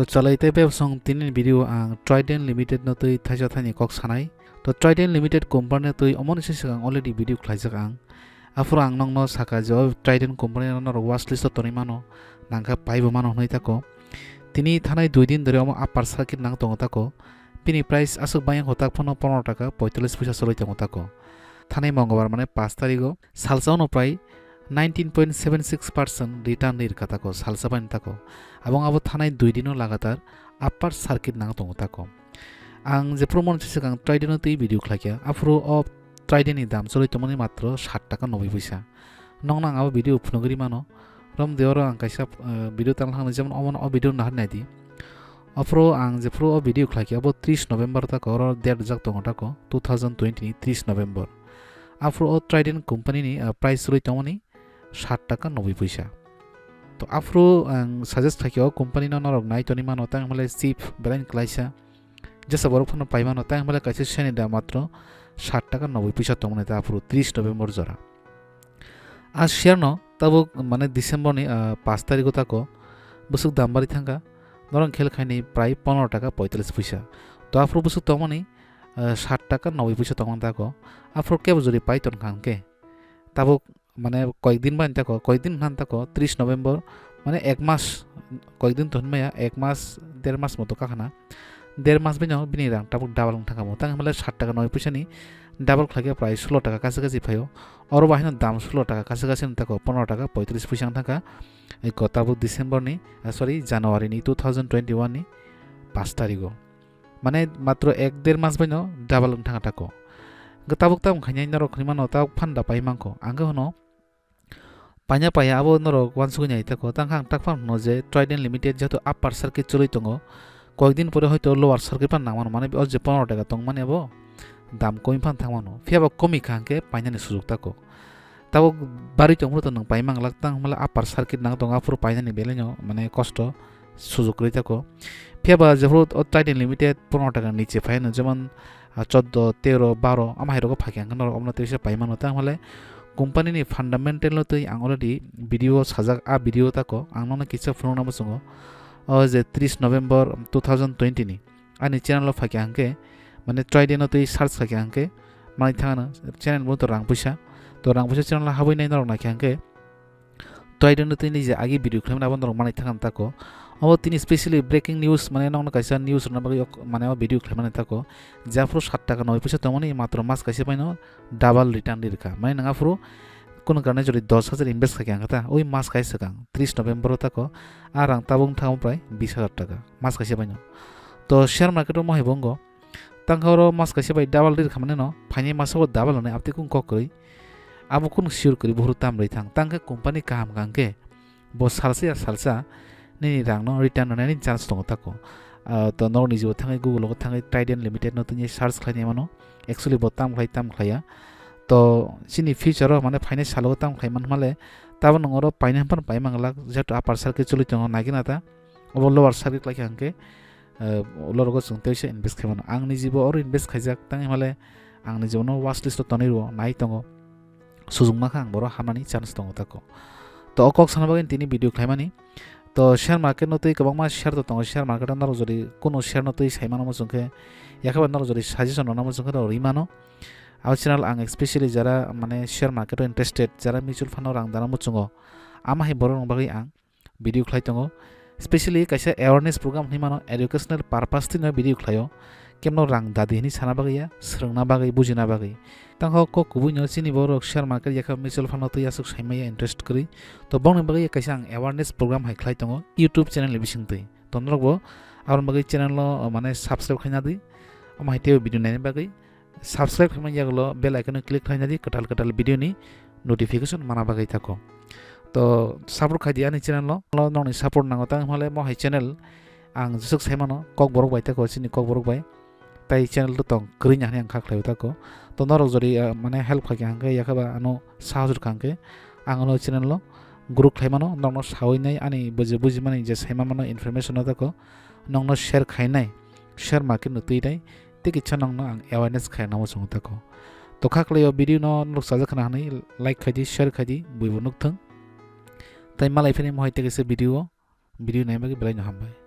तो चलाइते बे सं तीन वीडियो आं ट्राइडेंट लिमिटेड न तै थाइसा थाइनि कक सानाय तो ट्राइडेंट लिमिटेड कंपनी तै अमनसे सिगां अलरेडी वीडियो खलाइजाक आं आफुर आं नंगनो साका जो ट्राइडेंट कंपनी न वाच लिस्ट तनि मानो नांका पाइबो मानो हनै ताको तिनी थानाय 2 दिन धरे अम अपार सार्किट नांग दङ ताको पिनि प्राइस आसुक बाय हताक फनो 15 टाका 45 पैसा सलै दङ ताको थानाय मंगलबार माने 5 तारिखो सालसावनो प्राय 19.76% रिटार्न निर्का ताको सालसा बाइन ताको abang abo thanai 2 dino lagatar upper circuit nang tongo tako ang je promon sigang trident tei video khlakya afro of trident ni dam soloi tomoni matro 60 টাকা 90 পয়সা nong nang abo video phunogri mano rom deoro ang kaisa video tal hang jemon omon o video na hanai di afro ang je pro o video khlakya abo 30 november ta kor der jak tongo tako 2020 ni 30 november afro o trident company ni price soloi tomoni 60 টাকা 90 পয়সা तो Afro suggest थाकियो company न नरक नाय तनि मानो तां हमले चिप बेलाइन क्लाइसा जसा बरफ फन पाइमा न तां हमले कासे सेनि दा मात्र 60 টাকা 90 पैसा तमने ता आफ्रो 30 नवेम्बर जरा आज शेयर न तब माने डिसेम्बर नि 5 तारिख ताको बुसुक दामबारि थांगा नरं खेल खाइनि प्राय 15 টাকা 45 पैसा तो आफ्रो बुसुक तमनि 60 টাকা 90 पैसा तमन ताको आफ्रो के जरि पाइतन खानके तब মানে কয়েকদিন বান তাকো কয়েকদিন হান তাকো 30 নভেম্বর মানে এক মাস কয়েকদিন ধনমায়া এক মাস দেড় মাস মতো কাখানা দেড় মাস বিনো বিনি রাং টাবুক ডাবল থাকা মতো তাহলে 60 টাকা 90 পয়সা নি ডাবল খাগে প্রায় 16 টাকা কাছাকাছি পাইও আর বাহিনো দাম 16 টাকা কাছাকাছি তাকো 15 টাকা 35 পয়সা থাকা এই গতাবুক ডিসেম্বর নি সরি জানুয়ারি নি 2021 নি 5 তারিখ মানে মাত্র এক দেড় মাস বিনো ডাবল থাকা তাকো গতাবুক তাম খাইনাই নরক নিমানো তাও ফান্ডা পাইমাংকো আঙ্গে হনো पाइना पाया अब नरक वानसुगै ताको तांखां ताकफां न जे ट्राइडेंट लिमिटेड जेतो अपार सार्किट चलै तंगो कয়েকদিন পরে হয়তো লোয়ার সার্কিট পান নামানো মানে যে 15 টাকা তং মানে अब দাম কমি ফান থামানো ফিয়াবা কমি খাंके পাইনানি সুযোগ তাকো তাও বাড়ি তংমু তো নং পাইমাং লাগতাं মানে अपार सार्किट नां दंगा पुरो पाइनानि बेलेनो মানে কষ্ট সুযোগ রই তাকো ফিয়াবা যেফ্রো ट्राइडेंट लिमिटेड 15 টাকা নিচে ফাইনো যেমন 14 13 12 আমাহিরগো ফাকিয়াं नरक अमना तेसे पाइमानो तां মানে कंपनी नि फंडामेंटल तै आं अलरेडी वीडियो साजाक आ वीडियो ताको आंनो किसा फोन नाम संगो जे 30 नवेम्बर 2020 नि आनि चैनल फाके आंके माने ट्राइडेंट तै सर्च खाके आंके माने थाना चैनल मो तो रां पैसा चैनल हाबै नाय नरक नाके आंके ट्राइडेंट तै नि जे आगे वीडियो खालामना बन नरक माने थाना ताको अब तिनी स्पेशली ब्रेकिंग न्यूज माने नंग काइसा न्यूज ना बागै माने वीडियो खालामना ताको जाफ्रो 60 টাকা 90 पैसा तमनि मात्र मास काइसे पाइनो डाबल रिटार्न दिरका माने नंगाफ्रो कोन कारणे जरि 10000 इनभेस्ट खाके आंगता ओइ मास काइसे गां 30 नवेम्बर ताको आ रां ताबुं थाम प्राय 20000 টাকা मास काइसे पाइनो तो शेयर मार्केट महे बंगो तांखरो मास काइसे बाय डाबल दिरका माने न फाइनि मासो डाबल ने आपति कुन ककरै आबो कुन सियर करि बहुत ताम रै थां तांके कंपनी काम गांके बो सालसा नि रां न रिटार्न होनायनि चान्स दङ ताको तो नर निजो थाङै गुगल को थाङै ट्राइडेंट लिमिटेड न तनि सार्च खालायनाय मानो एक्चुअली बताम खाया तो सिनि फ्यूचर माने फाइनेंस सालो ताम खाय मान माले ताब नंगर पाइना पन पाइमां लाग जेतो अपार सार्किट चलि दङ नागिनाता अब लोअर सार्किट लाखि आंके लोरगो संतेसे इनभेस्ट खायमानो आं निजिबो और इनभेस्ट खायजाक ताङै माले आं निजोनो वाच लिस्ट तनिरो नाय दङ सुजुग माखा आं बर हामनानि चान्स दङ ताको तो अकक सानाबागै तिनि भिडियो खायमानि तो शेयर मार्केट नतै गोबां मा शेयर तो दङ शेयर मार्केट नर जरि कोनो शेयर नतै साइमानो मजंखे याखबा नर जरि साजेसन नना मजंखे रिमानो आव चैनल आं स्पेशली जरा माने शेयर मार्केट इंटरेस्टेड जरा म्यूचुअल फंड रां दाना मुचुंगो आमा हे बरो नंबागै आं भिडियो खलाय दङ स्पेशली काइसा अवेयरनेस प्रोग्राम हिमानो एजुकेशनल पर्पस तिनो भिडियो खलायो केमनो रां दादि हिनि साना बागैया स्रोंना बागै बुजिना बागै तांखो को कुबुनो सिनि बर शेयर मार्केट याखा म्यूचुअल फंड नतै यासुक साइमाया इंटरेस्ट करि तो बंग बागै काइसा आं अवेयरनेस प्रोग्राम हाय खलाय दङ YouTube चैनल बिसिंतै तनरगबो आरो बागै चैनल माने सब्सक्राइब खायना दै माहिते भिडियो नायनि बागै सब्सक्राइब खालामना यागलो बेल आइकन क्लिक खायना दै कटाल भिडियो नि नोटिफिकेशन माना बागै थाको तो सपोर्ट खायदि आनि चैनल ल ननि सपोर्ट नांगो तां हले म हाय चैनल आं जसुक साइमानो कक बरक बाय थाको सिनि कक बरक बाय ताई चैनल तो ग्रिन हानि आं खाखलायो ताको तो नरक जरि माने हेल्प खाके आंके याखबा आनो साहस खांके आंनो चैनल ल ग्रुप खायमानो नंनो सावैनाय आनि बुजि माने जे साइमा मानो इनफरमेशन ताको नंनो शेयर खायनाय शेयर मार्केट नतैनाय ते किछा नंनो आं अवेयरनेस खायनामो संग ताको तो खाखलायो भिडियो न नरक साजा खाना हानि लाइक खायदि शेयर खायदि बयबो नुकथों ताई मालाय फेनि महैते केसे भिडियो नायबागै बेलायनो हामबाय।